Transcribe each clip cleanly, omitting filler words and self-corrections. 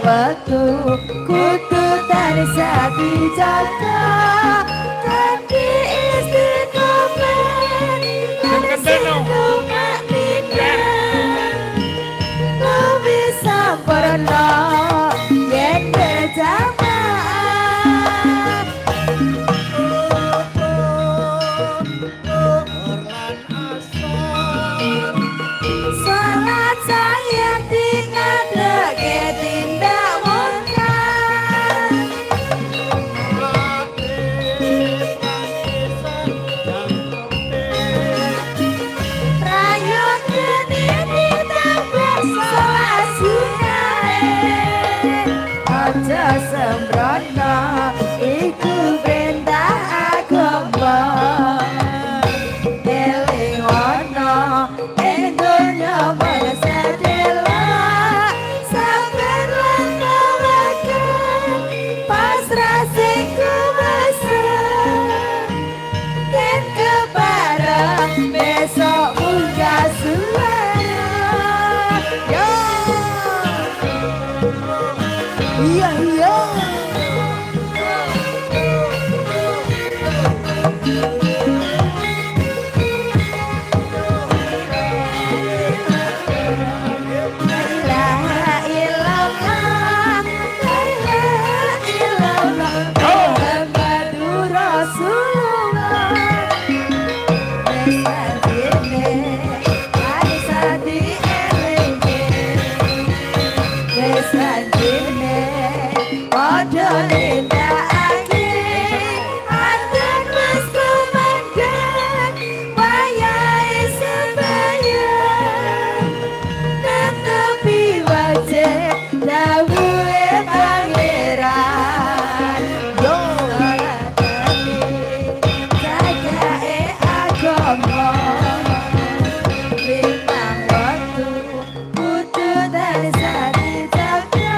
waktu kudu tansah dijaga kanthi istiqomah lan tumak nindah ku bisa pernah yen berjamaah salat saya tingadake tindak mungkar rayo geni ditambah salah sunae aja sembrono iku perintah agama elingono ing donya bangsa delok sampeyan lan kawakan pasrah sing kuwasa yen kepareng besok munggah suara yo iya iya La ilaha illallah, la ilaha illallah, Muhammadur Rasulullah. Besadine, besadine, besadine, padha nindakake anten wis kumandhang wayahe sembahyang netepi wajah dawuhe pangeran yo salatane jagake agama limang waktu kudu tansah dijaga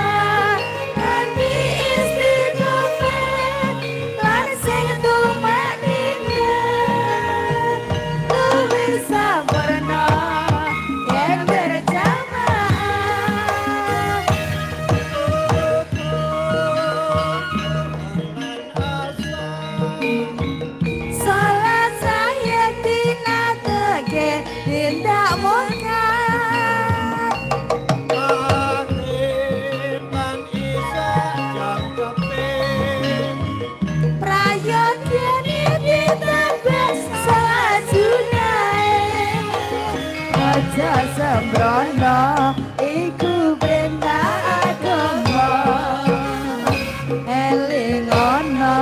kanthi istiqomah lan sing tumak nindah luwih sampurna yen berjamaah salat saya tinadake tindak mungkar prayogyane ditambah salah sunae aja sembrono iku perintah agama elingono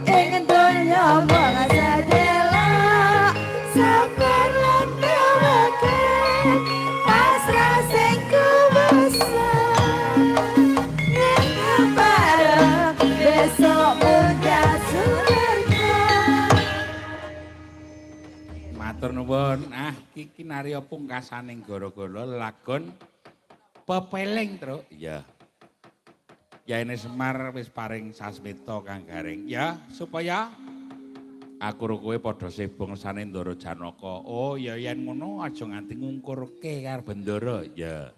ing donya bangsa delok sabar lan kawakan pasrah sing kuwasa yen kepareng besok munggah surga Matur nuwun. Ah, iki narya pungkasaning gara-gara lagon pepeling, Truk. Iya. Yaene Semar wis paring sasmita kang garing. Ya, supaya aku karo kowe padha sibung sane Ndara Janaka. Oh, ya yen ngono aja nganti ngungkurke karo Bendara. Ya.